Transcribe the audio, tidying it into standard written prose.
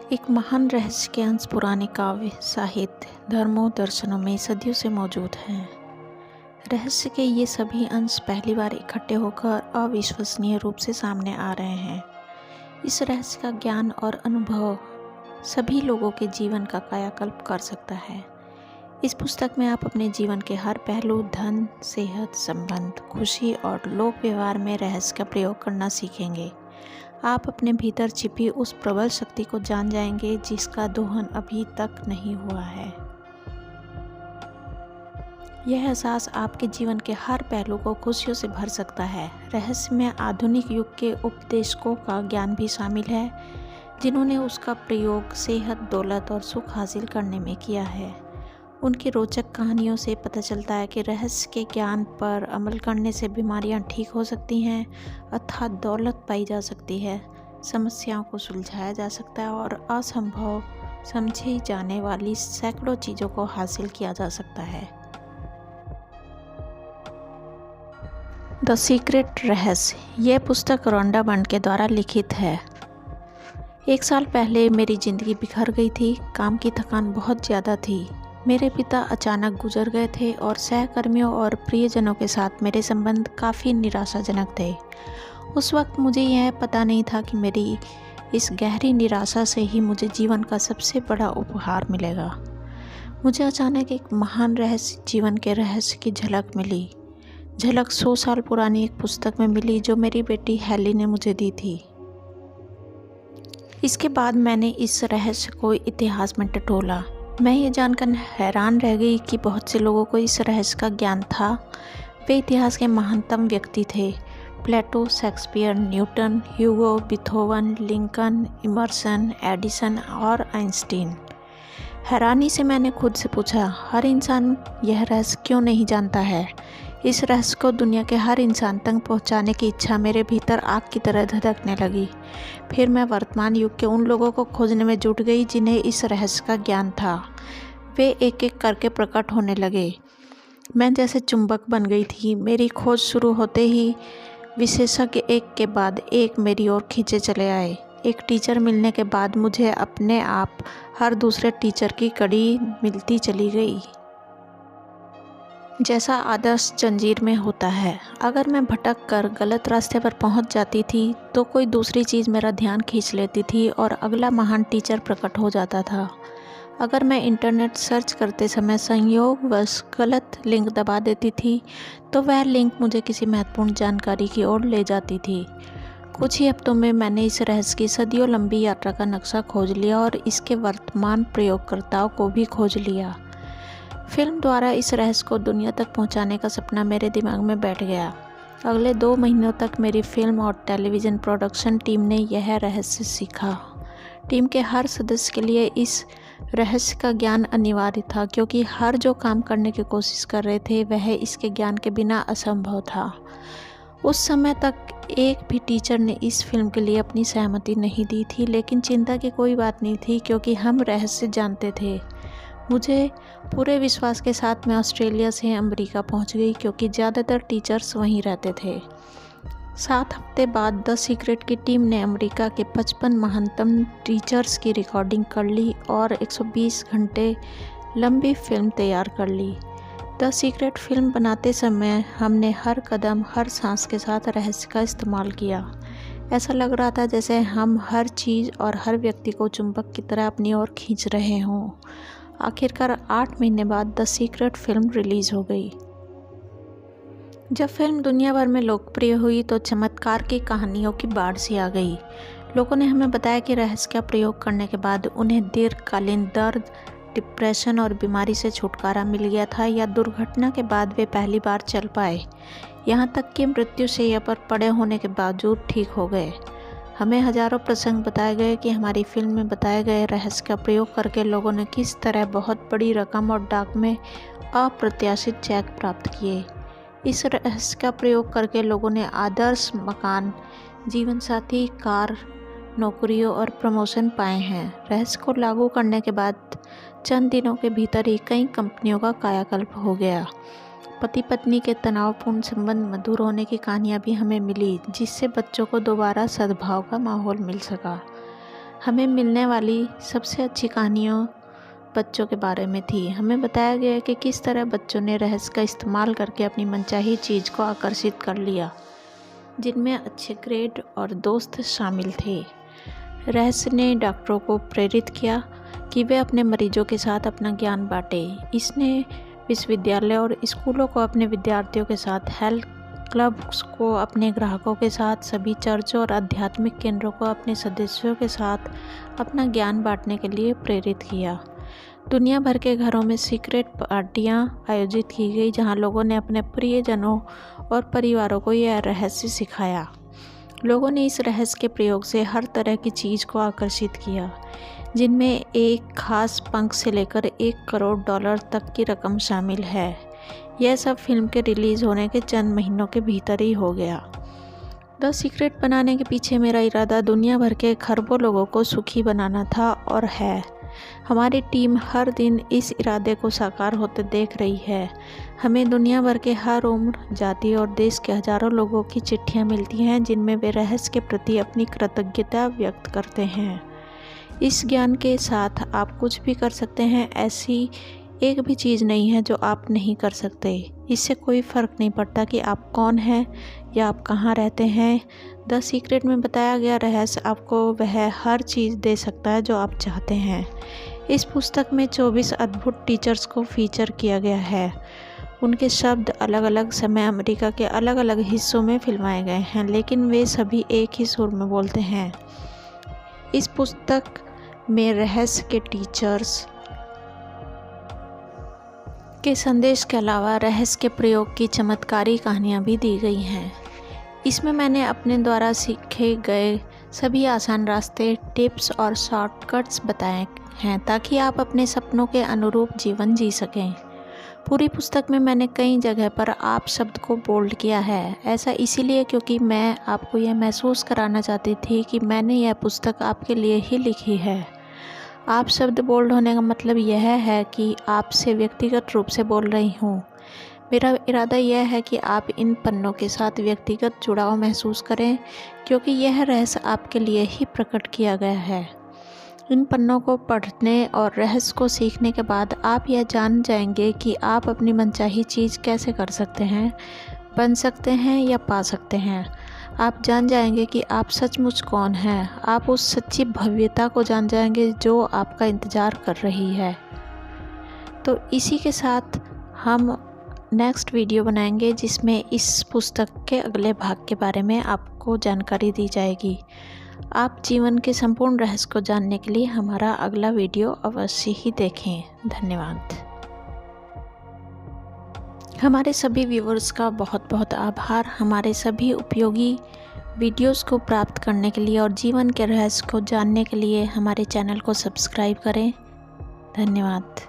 एक महान रहस्य के अंश पुराने काव्य, साहित्य, धर्मों, दर्शनों में सदियों से मौजूद हैं। रहस्य के ये सभी अंश पहली बार इकट्ठे होकर अविश्वसनीय रूप से सामने आ रहे हैं। इस रहस्य का ज्ञान और अनुभव सभी लोगों के जीवन का कायाकल्प कर सकता है। इस पुस्तक में आप अपने जीवन के हर पहलू, धन, सेहत, संबंध, खुशी और लोक व्यवहार में रहस्य का प्रयोग करना सीखेंगे। आप अपने भीतर छिपी उस प्रबल शक्ति को जान जाएंगे जिसका दोहन अभी तक नहीं हुआ है। यह एहसास आपके जीवन के हर पहलू को खुशियों से भर सकता है। रहस्य में आधुनिक युग के उपदेशकों का ज्ञान भी शामिल है, जिन्होंने उसका प्रयोग सेहत, दौलत और सुख हासिल करने में किया है। उनकी रोचक कहानियों से पता चलता है कि रहस्य के ज्ञान पर अमल करने से बीमारियां ठीक हो सकती हैं, अर्थात दौलत पाई जा सकती है, समस्याओं को सुलझाया जा सकता है और असंभव समझी जाने वाली सैकड़ों चीज़ों को हासिल किया जा सकता है। द सीक्रेट रहस्य, यह पुस्तक रोंडा बर्न के द्वारा लिखित है। 1 साल पहले मेरी ज़िंदगी बिखर गई थी। काम की थकान बहुत ज़्यादा थी। मेरे पिता अचानक गुजर गए थे और सहकर्मियों और प्रियजनों के साथ मेरे संबंध काफ़ी निराशाजनक थे। उस वक्त मुझे यह पता नहीं था कि मेरी इस गहरी निराशा से ही मुझे जीवन का सबसे बड़ा उपहार मिलेगा। मुझे अचानक एक महान रहस्य, जीवन के रहस्य की झलक मिली। झलक 100 साल पुरानी एक पुस्तक में मिली जो मेरी बेटी हेली ने मुझे दी थी। इसके बाद मैंने इस रहस्य को इतिहास में टटोला। मैं ये जानकर हैरान रह गई कि बहुत से लोगों को इस रहस्य का ज्ञान था। वे इतिहास के महानतम व्यक्ति थे: प्लेटो, शेक्सपियर, न्यूटन, ह्यूगो, बीथोवन, लिंकन, इमर्सन, एडिसन और आइंस्टीन। हैरानी से मैंने खुद से पूछा, हर इंसान यह रहस्य क्यों नहीं जानता है? इस रहस्य को दुनिया के हर इंसान तक पहुंचाने की इच्छा मेरे भीतर आग की तरह धधकने लगी। फिर मैं वर्तमान युग के उन लोगों को खोजने में जुट गई जिन्हें इस रहस्य का ज्ञान था। वे एक एक करके प्रकट होने लगे। मैं जैसे चुंबक बन गई थी। मेरी खोज शुरू होते ही विशेषज्ञ एक के बाद एक मेरी ओर खींचे चले आए। एक टीचर मिलने के बाद मुझे अपने आप हर दूसरे टीचर की कड़ी मिलती चली गई, जैसा आदर्श जंजीर में होता है। अगर मैं भटक कर गलत रास्ते पर पहुंच जाती थी तो कोई दूसरी चीज़ मेरा ध्यान खींच लेती थी और अगला महान टीचर प्रकट हो जाता था। अगर मैं इंटरनेट सर्च करते समय संयोगवश गलत लिंक दबा देती थी तो वह लिंक मुझे किसी महत्वपूर्ण जानकारी की ओर ले जाती थी। कुछ ही हफ्तों में मैंने इस रहस्य की सदियों लंबी यात्रा का नक्शा खोज लिया और इसके वर्तमान प्रयोगकर्ताओं को भी खोज लिया। फिल्म द्वारा इस रहस्य को दुनिया तक पहुंचाने का सपना मेरे दिमाग में बैठ गया। अगले 2 महीनों तक मेरी फिल्म और टेलीविज़न प्रोडक्शन टीम ने यह रहस्य सीखा। टीम के हर सदस्य के लिए इस रहस्य का ज्ञान अनिवार्य था, क्योंकि हर जो काम करने की कोशिश कर रहे थे वह इसके ज्ञान के बिना असंभव था। उस समय तक एक भी टीचर ने इस फिल्म के लिए अपनी सहमति नहीं दी थी, लेकिन चिंता की कोई बात नहीं थी क्योंकि हम रहस्य जानते थे। मुझे पूरे विश्वास के साथ मैं ऑस्ट्रेलिया से अमेरिका पहुंच गई, क्योंकि ज़्यादातर टीचर्स वहीं रहते थे। 7 हफ्ते बाद द सीक्रेट की टीम ने अमेरिका के 55 महानतम टीचर्स की रिकॉर्डिंग कर ली और 120 घंटे लंबी फिल्म तैयार कर ली। द सीक्रेट फिल्म बनाते समय हमने हर कदम, हर सांस के साथ रहस्य का इस्तेमाल किया। ऐसा लग रहा था जैसे हम हर चीज़ और हर व्यक्ति को चुंबक की तरह अपनी ओर खींच रहे हों। आखिरकार 8 महीने बाद द सीक्रेट फिल्म रिलीज़ हो गई। जब फिल्म दुनिया भर में लोकप्रिय हुई तो चमत्कार की कहानियों की बाढ़ सी आ गई। लोगों ने हमें बताया कि रहस्य का प्रयोग करने के बाद उन्हें दीर्घकालीन दर्द, डिप्रेशन और बीमारी से छुटकारा मिल गया था, या दुर्घटना के बाद वे पहली बार चल पाए। यहाँ तक कि मृत्युशैया पर पड़े होने के बावजूद ठीक हो गए। हमें हजारों प्रसंग बताए गए कि हमारी फिल्म में बताए गए रहस्य का प्रयोग करके लोगों ने किस तरह बहुत बड़ी रकम और डाक में अप्रत्याशित चेक प्राप्त किए। इस रहस्य का प्रयोग करके लोगों ने आदर्श मकान, जीवन साथी, कार, नौकरियों और प्रमोशन पाए हैं। रहस्य को लागू करने के बाद चंद दिनों के भीतर ही कई कंपनियों का कायाकल्प हो गया। पति पत्नी के तनावपूर्ण संबंध मधुर होने की कहानियाँ भी हमें मिली, जिससे बच्चों को दोबारा सद्भाव का माहौल मिल सका। हमें मिलने वाली सबसे अच्छी कहानियों बच्चों के बारे में थी। हमें बताया गया कि किस तरह बच्चों ने रहस्य का इस्तेमाल करके अपनी मनचाही चीज़ को आकर्षित कर लिया, जिनमें अच्छे ग्रेड और दोस्त शामिल थे। रहस्य ने डॉक्टरों को प्रेरित किया कि वे अपने मरीजों के साथ अपना ज्ञान बांटें। इसने विश्वविद्यालय और स्कूलों को अपने विद्यार्थियों के साथ, हेल्थ क्लब्स को अपने ग्राहकों के साथ, सभी चर्चों और आध्यात्मिक केंद्रों को अपने सदस्यों के साथ अपना ज्ञान बांटने के लिए प्रेरित किया। दुनिया भर के घरों में सीक्रेट पार्टियां आयोजित की गई, जहां लोगों ने अपने प्रियजनों और परिवारों को यह रहस्य सिखाया। लोगों ने इस रहस्य के प्रयोग से हर तरह की चीज़ को आकर्षित किया, जिनमें एक खास पंख से लेकर $1 करोड़ तक की रकम शामिल है। यह सब फिल्म के रिलीज़ होने के चंद महीनों के भीतर ही हो गया। द सीक्रेट बनाने के पीछे मेरा इरादा दुनिया भर के खरबों लोगों को सुखी बनाना था और है। हमारी टीम हर दिन इस इरादे को साकार होते देख रही है। हमें दुनिया भर के हर उम्र, जाति और देश के हज़ारों लोगों की चिट्ठियां मिलती हैं, जिनमें वे रहस्य के प्रति अपनी कृतज्ञता व्यक्त करते हैं। इस ज्ञान के साथ आप कुछ भी कर सकते हैं। ऐसी एक भी चीज़ नहीं है जो आप नहीं कर सकते। इससे कोई फ़र्क नहीं पड़ता कि आप कौन हैं या आप कहाँ रहते हैं। द सीक्रेट में बताया गया रहस्य आपको वह हर चीज़ दे सकता है जो आप चाहते हैं। इस पुस्तक में 24 अद्भुत टीचर्स को फीचर किया गया है। उनके शब्द अलग अलग समय अमेरिका के अलग अलग हिस्सों में फिल्माए गए हैं, लेकिन वे सभी एक ही सुर में बोलते हैं। इस पुस्तक में रहस्य के टीचर्स के संदेश के अलावा रहस्य के प्रयोग की चमत्कारी कहानियाँ भी दी गई हैं। इसमें मैंने अपने द्वारा सीखे गए सभी आसान रास्ते, टिप्स और शॉर्टकट्स बताए हैं, ताकि आप अपने सपनों के अनुरूप जीवन जी सकें। पूरी पुस्तक में मैंने कई जगह पर आप शब्द को बोल्ड किया है। ऐसा इसीलिए क्योंकि मैं आपको यह महसूस कराना चाहती थी कि मैंने यह पुस्तक आपके लिए ही लिखी है। आप शब्द बोल्ड होने का मतलब यह है कि आपसे व्यक्तिगत रूप से बोल रही हूँ। मेरा इरादा यह है कि आप इन पन्नों के साथ व्यक्तिगत जुड़ाव महसूस करें, क्योंकि यह रहस्य आपके लिए ही प्रकट किया गया है। इन पन्नों को पढ़ने और रहस्य को सीखने के बाद आप यह जान जाएंगे कि आप अपनी मनचाही चीज़ कैसे कर सकते हैं, बन सकते हैं या पा सकते हैं। आप जान जाएंगे कि आप सचमुच कौन हैं। आप उस सच्ची भव्यता को जान जाएंगे जो आपका इंतज़ार कर रही है। तो इसी के साथ हम नेक्स्ट वीडियो बनाएंगे, जिसमें इस पुस्तक के अगले भाग के बारे में आपको जानकारी दी जाएगी। आप जीवन के संपूर्ण रहस्य को जानने के लिए हमारा अगला वीडियो अवश्य ही देखें। धन्यवाद। हमारे सभी व्यूअर्स का बहुत बहुत आभार। हमारे सभी उपयोगी वीडियोस को प्राप्त करने के लिए और जीवन के रहस्य को जानने के लिए हमारे चैनल को सब्सक्राइब करें। धन्यवाद।